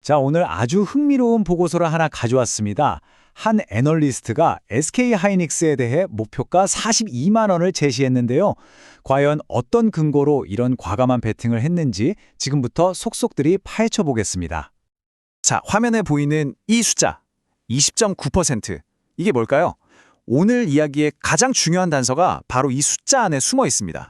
자, 오늘 아주 흥미로운 보고서를 하나 가져왔습니다. 한 애널리스트가 SK 하이닉스에 대해 목표가 42만 원을 제시했는데요. 과연 어떤 근거로 이런 과감한 베팅을 했는지 지금부터 속속들이 파헤쳐 보겠습니다. 자, 화면에 보이는 이 숫자 20.9%. 이게 뭘까요? 오늘 이야기의 가장 중요한 단서가 바로 이 숫자 안에 숨어 있습니다.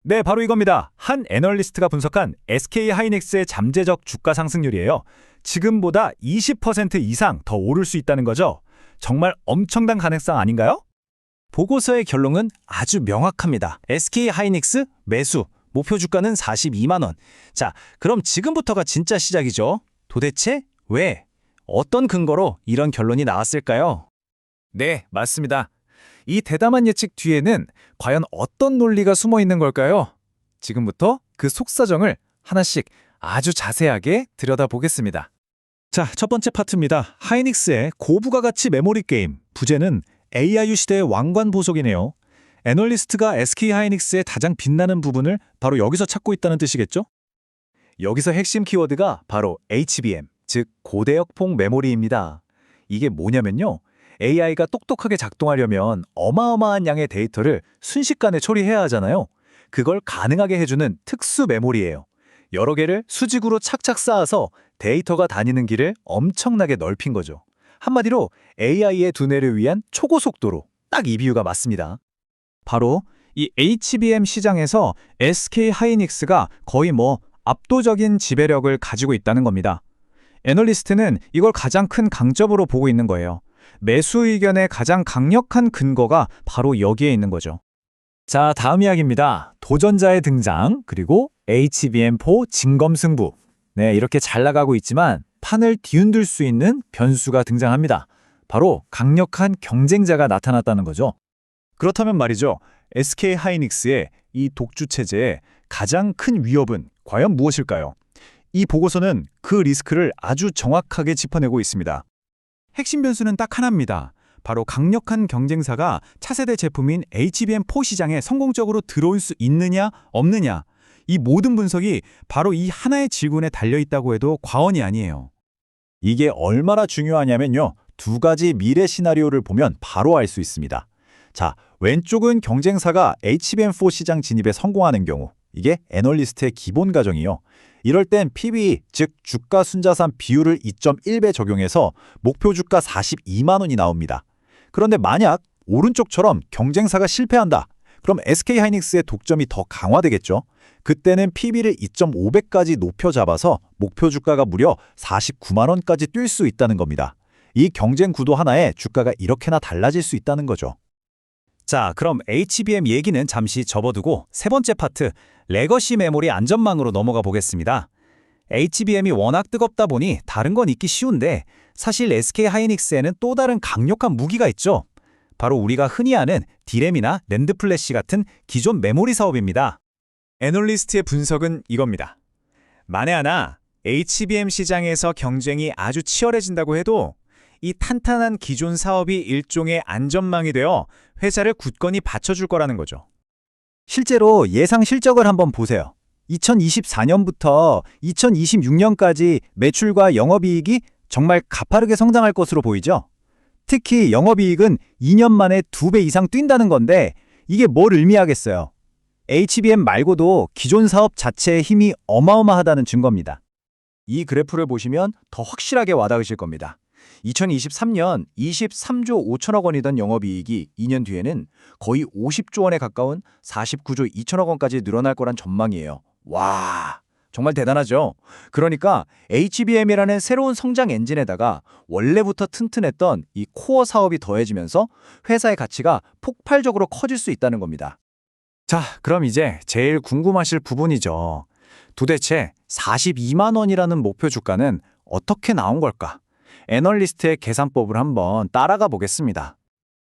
네, 바로 이겁니다. 한 애널리스트가 분석한 SK 하이닉스의 잠재적 주가 상승률이에요. 지금보다 20% 이상 더 오를 수 있다는 거죠. 정말 엄청난 가능성 아닌가요? 보고서의 결론은 아주 명확합니다. SK 하이닉스 매수, 목표 주가는 42만 원. 자, 그럼 지금부터가 진짜 시작이죠. 도대체 왜? 어떤 근거로 이런 결론이 나왔을까요? 네, 맞습니다. 이 대담한 예측 뒤에는 과연 어떤 논리가 숨어 있는 걸까요? 지금부터 그 속사정을 하나씩 아주 자세하게 들여다보겠습니다. 자, 첫 번째 파트입니다. 하이닉스의 고부가 가치 메모리 게임. 부제는 AIU 시대의 왕관 보석이네요. 애널리스트가 SK 하이닉스의 가장 빛나는 부분을 바로 여기서 찾고 있다는 뜻이겠죠? 여기서 핵심 키워드가 바로 HBM, 즉 고대역폭 메모리입니다. 이게 뭐냐면요. AI가 똑똑하게 작동하려면 어마어마한 양의 데이터를 순식간에 처리해야 하잖아요. 그걸 가능하게 해주는 특수 메모리예요. 여러 개를 수직으로 착착 쌓아서 데이터가 다니는 길을 엄청나게 넓힌 거죠. 한마디로 AI의 두뇌를 위한 초고속도로, 딱 이 비유가 맞습니다. 바로 이 HBM 시장에서 SK 하이닉스가 거의 압도적인 지배력을 가지고 있다는 겁니다. 애널리스트는 이걸 가장 큰 강점으로 보고 있는 거예요. 매수 의견의 가장 강력한 근거가 바로 여기에 있는 거죠. 자, 다음 이야기입니다. 도전자의 등장, 그리고 HBM4 진검승부. 네, 이렇게 잘 나가고 있지만 판을 뒤흔들 수 있는 변수가 등장합니다. 바로 강력한 경쟁자가 나타났다는 거죠. 그렇다면 말이죠. SK 하이닉스의 이 독주 체제의 가장 큰 위협은 과연 무엇일까요? 이 보고서는 그 리스크를 아주 정확하게 짚어내고 있습니다. 핵심 변수는 딱 하나입니다. 바로 강력한 경쟁사가 차세대 제품인 HBM4 시장에 성공적으로 들어올 수 있느냐, 없느냐. 이 모든 분석이 바로 이 하나의 질문에 달려있다고 해도 과언이 아니에요. 이게 얼마나 중요하냐면요. 두 가지 미래 시나리오를 보면 바로 알 수 있습니다. 자, 왼쪽은 경쟁사가 HBM4 시장 진입에 성공하는 경우. 이게 애널리스트의 기본 가정이요. 이럴 땐 PB, 즉 주가 순자산 비율을 2.1배 적용해서 목표 주가 42만 원이 나옵니다. 그런데 만약 오른쪽처럼 경쟁사가 실패한다. 그럼 SK 하이닉스의 독점이 더 강화되겠죠. 그때는 PB를 2.5배까지 높여 잡아서 목표 주가가 무려 49만 원까지 뛸 수 있다는 겁니다. 이 경쟁 구도 하나에 주가가 이렇게나 달라질 수 있다는 거죠. 자, 그럼 HBM 얘기는 잠시 접어두고 세 번째 파트, 레거시 메모리 안전망으로 넘어가 보겠습니다. HBM이 워낙 뜨겁다 보니 다른 건 있기 쉬운데 사실 SK 하이닉스에는 또 다른 강력한 무기가 있죠. 바로 우리가 흔히 아는 D램이나 낸드 플래시 같은 기존 메모리 사업입니다. 애널리스트의 분석은 이겁니다. 만에 하나 HBM 시장에서 경쟁이 아주 치열해진다고 해도 이 탄탄한 기존 사업이 일종의 안전망이 되어 회사를 굳건히 받쳐줄 거라는 거죠. 실제로 예상 실적을 한번 보세요. 2024년부터 2026년까지 매출과 영업이익이 정말 가파르게 성장할 것으로 보이죠? 특히 영업이익은 2년 만에 2배 이상 뛴다는 건데 이게 뭘 의미하겠어요? HBM 말고도 기존 사업 자체의 힘이 어마어마하다는 증거입니다. 이 그래프를 보시면 더 확실하게 와닿으실 겁니다. 2023년 23조 5천억 원이던 영업이익이 2년 뒤에는 거의 50조 원에 가까운 49조 2천억 원까지 늘어날 거란 전망이에요. 와, 정말 대단하죠? 그러니까 HBM이라는 새로운 성장 엔진에다가 원래부터 튼튼했던 이 코어 사업이 더해지면서 회사의 가치가 폭발적으로 커질 수 있다는 겁니다. 자, 그럼 이제 제일 궁금하실 부분이죠. 도대체 42만 원이라는 목표 주가는 어떻게 나온 걸까? 애널리스트의 계산법을 한번 따라가 보겠습니다.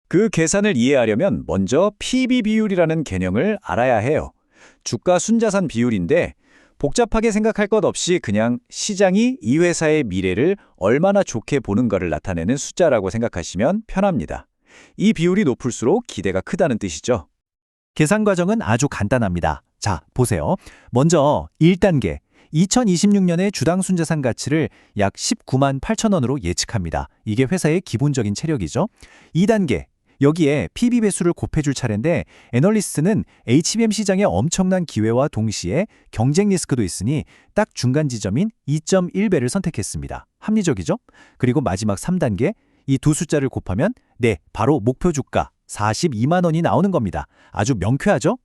그 계산을 이해하려면 먼저 PB 비율이라는 개념을 알아야 해요. 주가 순자산 비율인데 복잡하게 생각할 것 없이 그냥 시장이 이 회사의 미래를 얼마나 좋게 보는가를 나타내는 숫자라고 생각하시면 편합니다. 이 비율이 높을수록 기대가 크다는 뜻이죠. 계산 과정은 아주 간단합니다. 자, 보세요. 먼저 1단계, 2026년의 주당 순자산 가치를 약 19만 8천 원으로 예측합니다. 이게 회사의 기본적인 체력이죠. 2단계, 여기에 PB 배수를 곱해줄 차례인데 애널리스트는 HBM 시장의 엄청난 기회와 동시에 경쟁 리스크도 있으니 딱 중간 지점인 2.1배를 선택했습니다. 합리적이죠? 그리고 마지막 3단계, 이 두 숫자를 곱하면 바로 목표 주가 42만 원이 나오는 겁니다. 아주 명쾌하죠?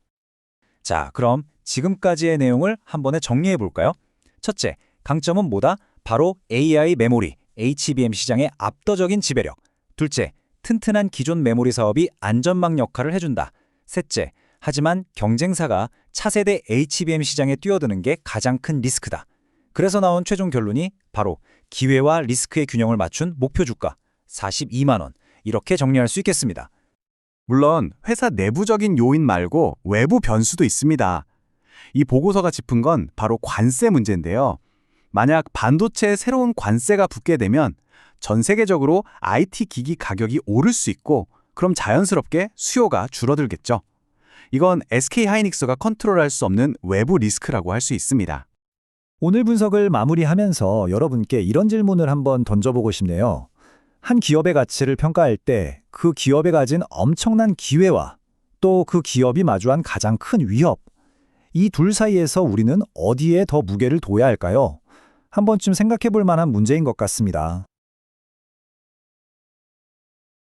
자, 그럼 지금까지의 내용을 한 번에 정리해 볼까요? 첫째, 강점은 뭐다? 바로 AI 메모리, HBM 시장의 압도적인 지배력. 둘째, 튼튼한 기존 메모리 사업이 안전망 역할을 해준다. 셋째, 하지만 경쟁사가 차세대 HBM 시장에 뛰어드는 게 가장 큰 리스크다. 그래서 나온 최종 결론이 바로 기회와 리스크의 균형을 맞춘 목표 주가 42만 원. 이렇게 정리할 수 있겠습니다. 물론 회사 내부적인 요인 말고 외부 변수도 있습니다. 이 보고서가 짚은 건 바로 관세 문제인데요. 만약 반도체에 새로운 관세가 붙게 되면 전 세계적으로 IT 기기 가격이 오를 수 있고 그럼 자연스럽게 수요가 줄어들겠죠. 이건 SK하이닉스가 컨트롤할 수 없는 외부 리스크라고 할 수 있습니다. 오늘 분석을 마무리하면서 여러분께 이런 질문을 한번 던져보고 싶네요. 한 기업의 가치를 평가할 때 그 기업이 가진 엄청난 기회와 또 그 기업이 마주한 가장 큰 위협, 이 둘 사이에서 우리는 어디에 더 무게를 둬야 할까요? 한 번쯤 생각해 볼 만한 문제인 것 같습니다.